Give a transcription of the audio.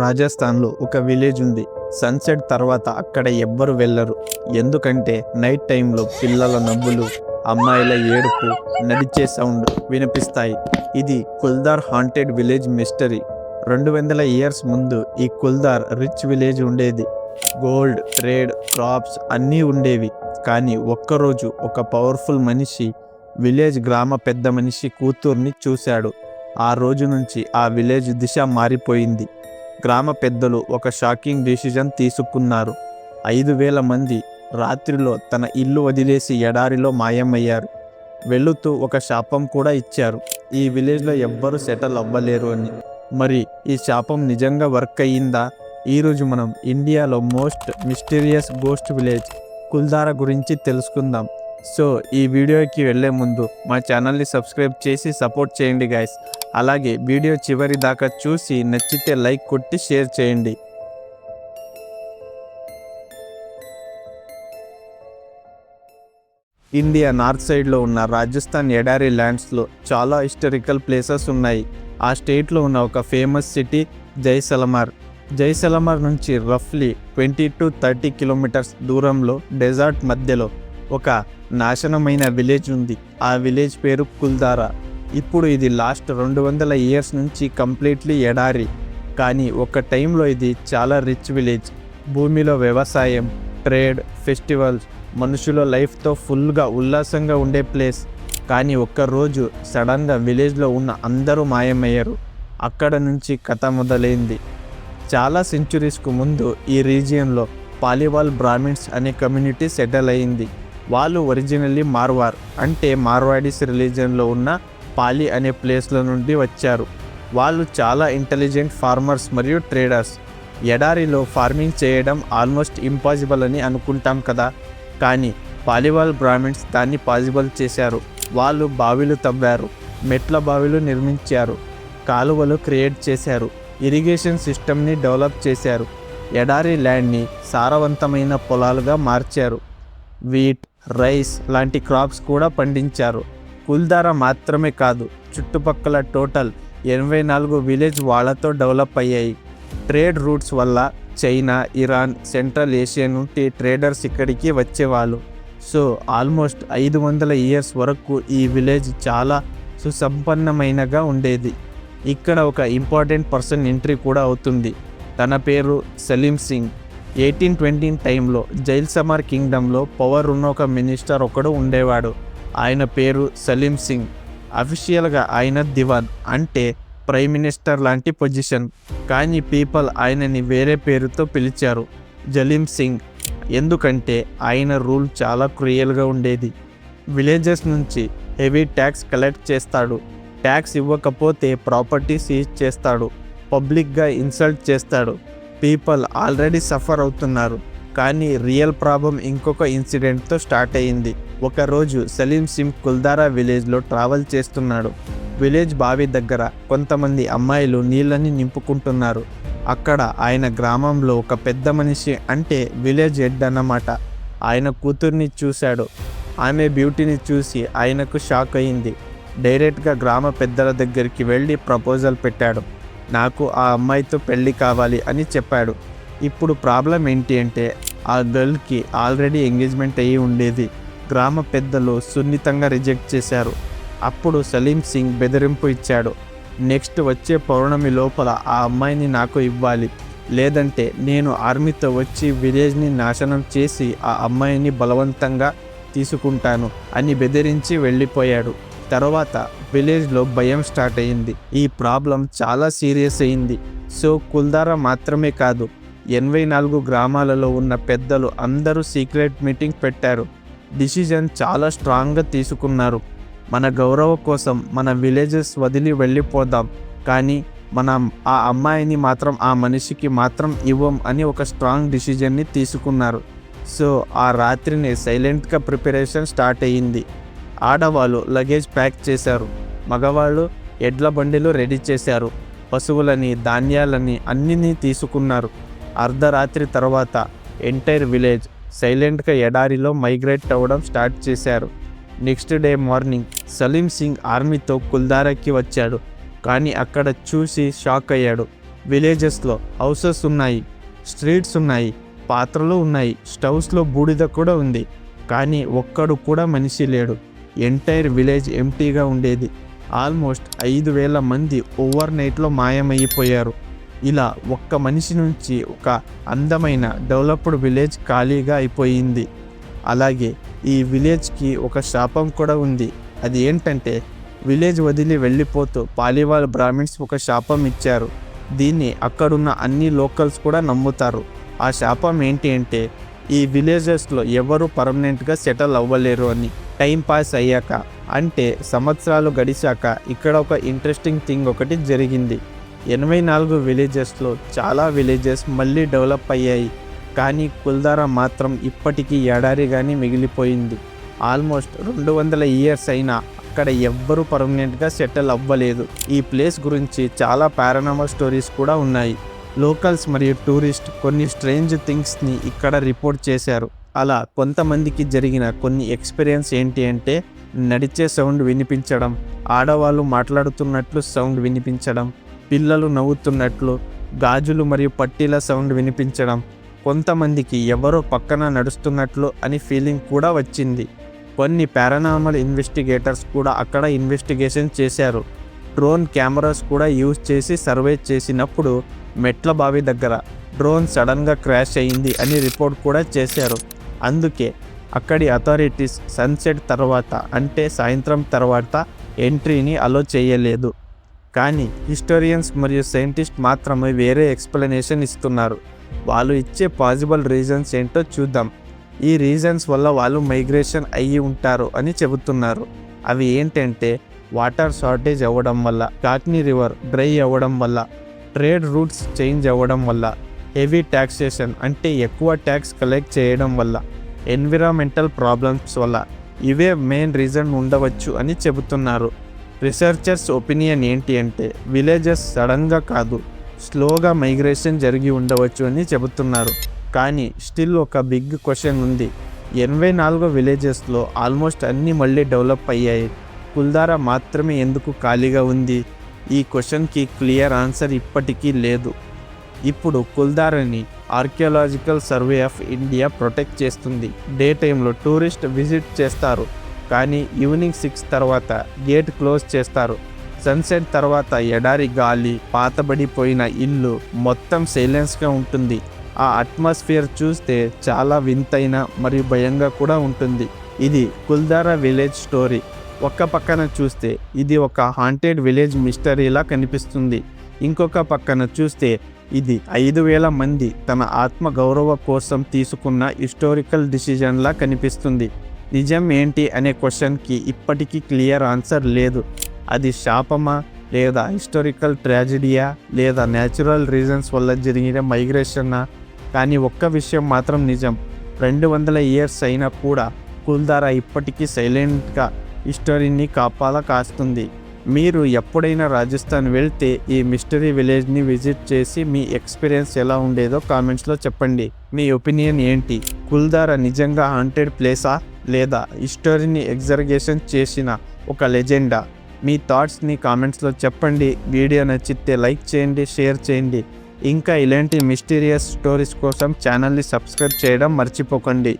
రాజస్థాన్లో ఒక విలేజ్ ఉంది. సన్సెట్ తర్వాత అక్కడ ఎవ్వరు వెళ్ళరు. ఎందుకంటే నైట్ టైంలో పిల్లల నవ్వులు, అమ్మాయిల ఏడుపు, నడిచే సౌండ్ వినిపిస్తాయి. ఇది కుల్దార్ హాంటెడ్ విలేజ్ మిస్టరీ. 200 ఇయర్స్ ముందు ఈ కుల్దార్ రిచ్ విలేజ్ ఉండేది. గోల్డ్, ట్రేడ్, క్రాప్స్ అన్నీ ఉండేవి. కానీ ఒక్కరోజు ఒక పవర్ఫుల్ మనిషి విలేజ్ గ్రామ పెద్ద మనిషి కూతుర్ని చూశాడు. ఆ రోజు నుంచి ఆ విలేజ్ దిశ మారిపోయింది. గ్రామ పెద్దలు ఒక షాకింగ్ డెసిజన్ తీసుకున్నారు. 5,000 మంది రాత్రిలో తన ఇల్లు వదిలేసి ఎడారిలో మాయమయ్యారు. వెళుతూ ఒక శాపం కూడా ఇచ్చారు, ఈ విలేజ్లో ఎవ్వరూ సెటిల్ అవ్వలేరు అని. మరి ఈ శాపం నిజంగా వర్క్ అయ్యిందా? ఈరోజు మనం ఇండియాలో most mysterious ghost village Kuldhara గురించి తెలుసుకుందాం. సో ఈ వీడియోకి వెళ్ళే ముందు మా ఛానల్ని సబ్స్క్రైబ్ చేసి సపోర్ట్ చేయండి గైస్. అలాగే వీడియో చివరి దాకా చూసి నచ్చితే లైక్ కొట్టి షేర్ చేయండి. ఇండియా నార్త్ సైడ్లో ఉన్న రాజస్థాన్ ఎడారి ల్యాండ్స్లో చాలా హిస్టారికల్ ప్లేసెస్ ఉన్నాయి. ఆ స్టేట్లో ఉన్న ఒక ఫేమస్ సిటీ జైసల్మేర్. జైసల్మేర్ నుంచి రఫ్లీ 20 to 30 కిలోమీటర్స్ దూరంలో డెజర్ట్ మధ్యలో ఒక నాశనమైన విలేజ్ ఉంది. ఆ విలేజ్ పేరు కుల్దారా. ఇప్పుడు ఇది లాస్ట్ 200 ఇయర్స్ నుంచి కంప్లీట్లీ ఎడారి. కానీ ఒక టైంలో ఇది చాలా రిచ్ విలేజ్. భూమిలో వ్యవసాయం, ట్రేడ్, ఫెస్టివల్స్, మనుషుల లైఫ్తో ఫుల్గా ఉల్లాసంగా ఉండే ప్లేస్. కానీ ఒక్కరోజు సడన్గా విలేజ్లో ఉన్న అందరూ మాయమయ్యారు. అక్కడ నుంచి కథ మొదలైంది. చాలా సెంచురీస్కు ముందు ఈ రీజియన్లో పాలివాల్ బ్రాహ్మిన్స్ అనే కమ్యూనిటీ సెటిల్ అయింది. వాళ్ళు ఒరిజినల్లీ మార్వార్ అంటే మార్వాడీస్ రిలీజియన్లో ఉన్న పాలి అనే ప్లేస్ల నుండి వచ్చారు. వాళ్ళు చాలా ఇంటెలిజెంట్ ఫార్మర్స్ మరియు ట్రేడర్స్. ఎడారిలో ఫార్మింగ్ చేయడం ఆల్మోస్ట్ ఇంపాసిబుల్ అని అనుకుంటాం కదా, కానీ పాలివాల్ బ్రాహ్మిన్స్ దాన్ని పాసిబుల్ చేశారు. వాళ్ళు బావిలు తవ్వారు, మెట్ల బావిలు నిర్మించారు, కాలువలు క్రియేట్ చేశారు, ఇరిగేషన్ సిస్టమ్ని డెవలప్ చేశారు, ఎడారి ల్యాండ్ని సారవంతమైన పొలాలుగా మార్చారు, వీట్, రైస్ లాంటి క్రాప్స్ కూడా పండించారు. కుల్దారా మాత్రమే కాదు, చుట్టుపక్కల టోటల్ 84 విలేజ్ వాళ్ళతో డెవలప్ అయ్యాయి. ట్రేడ్ రూట్స్ వల్ల చైనా, ఇరాన్, సెంట్రల్ ఏషియా నుండి ట్రేడర్స్ ఇక్కడికి వచ్చేవాళ్ళు. సో ఆల్మోస్ట్ 500 ఇయర్స్ వరకు ఈ విలేజ్ చాలా సుసంపన్నమైనగా ఉండేది. ఇక్కడ ఒక ఇంపార్టెంట్ పర్సన్ ఎంట్రీ కూడా అవుతుంది. తన పేరు సలీం సింగ్. 1820 టైంలో జైసల్మేర్ కింగ్డమ్లో పవర్ ఉన్న ఒక మినిస్టర్ ఒకడు ఉండేవాడు. ఆయన పేరు సలీం సింగ్. అఫీషియల్గా ఆయన దివాన్ అంటే ప్రైమ్ మినిస్టర్ లాంటి పొజిషన్. కానీ పీపుల్ ఆయనని వేరే పేరుతో పిలిచారు, జలీం సింగ్. ఎందుకంటే ఆయన రూల్ చాలా క్రూయల్గా ఉండేది. విలేజెస్ నుంచి హెవీ ట్యాక్స్ కలెక్ట్ చేస్తాడు. ట్యాక్స్ ఇవ్వకపోతే ప్రాపర్టీ సీజ్ చేస్తాడు, పబ్లిక్గా ఇన్సల్ట్ చేస్తాడు. పీపుల్ ఆల్రెడీ సఫర్ అవుతున్నారు. కానీ రియల్ ప్రాబ్లం ఇంకొక ఇన్సిడెంట్తో స్టార్ట్ అయ్యింది. ఒకరోజు సలీం సింగ్ కుల్దారా విలేజ్లో ట్రావెల్ చేస్తున్నాడు. విలేజ్ బావి దగ్గర కొంతమంది అమ్మాయిలు నీళ్ళని నింపుకుంటున్నారు. అక్కడ ఆయన గ్రామంలో ఒక పెద్ద మనిషి అంటే విలేజ్ హెడ్ అన్నమాట, ఆయన కూతుర్ని చూశాడు. ఆమె బ్యూటీని చూసి ఆయనకు షాక్ అయింది. డైరెక్ట్గా గ్రామ పెద్దల దగ్గరికి వెళ్ళి ప్రపోజల్ పెట్టాడు. నాకు ఆ అమ్మాయితో పెళ్ళి కావాలి అని చెప్పాడు. ఇప్పుడు ప్రాబ్లం ఏంటి అంటే ఆ గర్ల్కి ఆల్రెడీ ఎంగేజ్మెంట్ అయ్యి ఉండేది. గ్రామ పెద్దలు సున్నితంగా రిజెక్ట్ చేశారు. అప్పుడు సలీం సింగ్ బెదిరింపు ఇచ్చాడు, నెక్స్ట్ వచ్చే పౌర్ణమి లోపల ఆ అమ్మాయిని నాకు ఇవ్వాలి, లేదంటే నేను ఆర్మీతో వచ్చి విలేజ్ని నాశనం చేసి ఆ అమ్మాయిని బలవంతంగా తీసుకుంటాను అని బెదిరించి వెళ్ళిపోయాడు. తర్వాత విలేజ్లో భయం స్టార్ట్ అయింది. ఈ ప్రాబ్లం చాలా సీరియస్ అయింది. సో కుల్దారా మాత్రమే కాదు, 84 గ్రామాలలో ఉన్న పెద్దలు అందరూ సీక్రెట్ మీటింగ్ పెట్టారు. డిసిజన్ చాలా స్ట్రాంగ్గా తీసుకున్నారు. మన గౌరవం కోసం మన విలేజెస్ వదిలి వెళ్ళిపోదాం, కానీ మనం ఆ అమ్మాయిని మాత్రం ఆ మనిషికి మాత్రం ఇవ్వం అని ఒక స్ట్రాంగ్ డిసిజన్ని తీసుకున్నారు. సో ఆ రాత్రిని సైలెంట్గా ప్రిపరేషన్ స్టార్ట్ అయ్యింది. ఆడవాళ్ళు లగేజ్ ప్యాక్ చేశారు, మగవాళ్ళు ఎడ్ల బండిలు రెడీ చేశారు, పశువులని, ధాన్యాలని అన్నిని తీసుకున్నారు. అర్ధరాత్రి తర్వాత ఎంటైర్ విలేజ్ సైలెంట్గా ఎడారిలో మైగ్రేట్ అవ్వడం స్టార్ట్ చేశారు. Next day morning Salim Singh ఆర్మీతో కుల్దారాకి వచ్చాడు. కానీ అక్కడ చూసి షాక్ అయ్యాడు. విలేజెస్లో హౌసెస్ ఉన్నాయి, స్ట్రీట్స్ ఉన్నాయి, పాత్రలు ఉన్నాయి, స్టవ్స్లో బూడిద కూడా ఉంది. కానీ ఒక్కడు కూడా మనిషి లేడు. ఎంటైర్ విలేజ్ ఎంటీగా ఉండేది. ఆల్మోస్ట్ 5,000 మంది ఓవర్ నైట్లో మాయమైపోయారు. ఇలా ఒక్క మనిషి నుంచి ఒక అందమైన డెవలప్డ్ విలేజ్ ఖాళీగా అయిపోయింది. అలాగే ఈ విలేజ్కి ఒక శాపం కూడా ఉంది. అది ఏంటంటే విలేజ్ వదిలి వెళ్ళిపోతూ పాలివాల్ బ్రాహ్మిన్స్ ఒక శాపం ఇచ్చారు. దీన్ని అక్కడున్న అన్ని లోకల్స్ కూడా నమ్ముతారు. ఆ శాపం ఏంటి అంటే ఈ విలేజెస్లో ఎవరు పర్మనెంట్గా సెటిల్ అవ్వలేరు అని. టైం పాస్ అయ్యాక అంటే సంవత్సరాలు గడిచాక ఇక్కడ ఒక ఇంట్రెస్టింగ్ థింగ్ ఒకటి జరిగింది. 84 విలేజెస్లో చాలా విలేజెస్ మళ్ళీ డెవలప్ అయ్యాయి. కానీ కుల్దారా మాత్రం ఇప్పటికీ ఎడారిగానే మిగిలిపోయింది. ఆల్మోస్ట్ 200 ఇయర్స్ అయినా అక్కడ ఎవ్వరూ పర్మనెంట్గా సెటిల్ అవ్వలేదు. ఈ ప్లేస్ గురించి చాలా పారానార్మల్ స్టోరీస్ కూడా ఉన్నాయి. లోకల్స్ మరియు టూరిస్ట్ కొన్ని స్ట్రేంజ్ థింగ్స్ని ఇక్కడ రిపోర్ట్ చేశారు. అలా కొంతమందికి జరిగిన కొన్ని ఎక్స్పీరియన్స్ ఏంటి అంటే నడిచే సౌండ్ వినిపించడం, ఆడవాళ్ళు మాట్లాడుతున్నట్లు సౌండ్ వినిపించడం, పిల్లలు నవ్వుతున్నట్లు, గాజులు మరియు పట్టీల సౌండ్ వినిపించడం, కొంతమందికి ఎవరో పక్కన నడుస్తున్నట్లు అని ఫీలింగ్ కూడా వచ్చింది. కొన్ని పారానార్మల్ ఇన్వెస్టిగేటర్స్ కూడా అక్కడ ఇన్వెస్టిగేషన్ చేశారు. డ్రోన్ కెమెరాస్ కూడా యూజ్ చేసి సర్వే చేసినప్పుడు మెట్ల బావి దగ్గర డ్రోన్ సడన్గా క్రాష్ అయింది అని రిపోర్ట్ కూడా చేశారు. అందుకే అక్కడి అథారిటీస్ సన్సెట్ తర్వాత అంటే సాయంత్రం తర్వాత ఎంట్రీని అలో చేయలేదు. కానీ హిస్టోరియన్స్ మరియు సైంటిస్ట్ మాత్రమే వేరే ఎక్స్ప్లెనేషన్ ఇస్తున్నారు. వాళ్ళు ఇచ్చే పాసిబుల్ రీజన్స్ ఏంటో చూద్దాం. ఈ రీజన్స్ వల్ల వాళ్ళు మైగ్రేషన్ అయ్యి ఉంటారు అని చెబుతున్నారు. అవి ఏంటంటే వాటర్ షార్టేజ్ అవ్వడం వల్ల, కాక్నీ రివర్ డ్రై అవ్వడం వల్ల, ట్రేడ్ రూట్స్ చేంజ్ అవ్వడం వల్ల, హెవీ ట్యాక్సేషన్ అంటే ఎక్కువ ట్యాక్స్ కలెక్ట్ చేయడం వల్ల, ఎన్విరాన్మెంటల్ ప్రాబ్లమ్స్ వల్ల. ఇవే మెయిన్ రీజన్ ఉండవచ్చు అని చెబుతున్నారు. రీసెర్చర్స్ ఒపీనియన్ ఏంటి అంటే విలేజెస్ సడన్గా కాదు, స్లోగా మైగ్రేషన్ జరిగి ఉండవచ్చు అని చెబుతున్నారు. కానీ స్టిల్ ఒక బిగ్ క్వశ్చన్ ఉంది. 84 విలేజెస్లో ఆల్మోస్ట్ అన్నీ మళ్ళీ డెవలప్ అయ్యాయి. కుల్దారా మాత్రమే ఎందుకు ఖాళీగా ఉంది? ఈ క్వశ్చన్కి క్లియర్ ఆన్సర్ ఇప్పటికీ లేదు. ఇప్పుడు కుల్దారాని archaeological survey of India protect చేస్తుంది. డే టైంలో టూరిస్ట్ విజిట్ చేస్తారు, కానీ ఈవినింగ్ 6 తర్వాత గేట్ క్లోజ్ చేస్తారు. సన్సెట్ తర్వాత ఎడారి గాలి, పాతబడిపోయిన ఇల్లు, మొత్తం సైలెన్స్గా ఉంటుంది. ఆ అట్మాస్ఫియర్ చూస్తే చాలా వింతైన మరియు భయంగా కూడా ఉంటుంది. ఇది కుల్దారా విలేజ్ స్టోరీ. ఒక్క పక్కన చూస్తే ఇది ఒక హాంటెడ్ విలేజ్ మిస్టరీలా కనిపిస్తుంది. ఇంకొక పక్కన చూస్తే ఇది 5,000 మంది తన ఆత్మ గౌరవ కోసం తీసుకున్న హిస్టారికల్ డిసిజన్లా కనిపిస్తుంది. నిజం ఏంటి అనే క్వశ్చన్కి ఇప్పటికీ క్లియర్ ఆన్సర్ లేదు. అది శాపమా, లేదా హిస్టారికల్ ట్రాజెడీయా, లేదా న్యాచురల్ రీజన్స్ వల్ల జరిగిన మైగ్రేషన్నా? కానీ ఒక్క విషయం మాత్రం నిజం, 200 ఇయర్స్ అయినా కూడా కుల్దారా ఇప్పటికీ సైలెంట్గా హిస్టరీని కాస్తుంది. మీరు ఎప్పుడైనా రాజస్థాన్ వెళ్తే ఈ మిస్టరీ విలేజ్ని విజిట్ చేసి మీ ఎక్స్పీరియన్స్ ఎలా ఉండేదో కామెంట్స్లో చెప్పండి. మీ ఒపీనియన్ ఏంటి? కుల్దారా నిజంగా హాంటెడ్ ప్లేసా, లేదా హిస్టరీని ఎగ్జర్గేషన్ చేసిన ఒక లెజెండా? మీ థాట్స్ని కామెంట్స్లో చెప్పండి. వీడియో నచ్చితే లైక్ చేయండి, షేర్ చేయండి. ఇంకా ఇలాంటి మిస్టీరియస్ స్టోరీస్ కోసం ఛానల్ని సబ్స్క్రైబ్ చేయడం మర్చిపోకండి.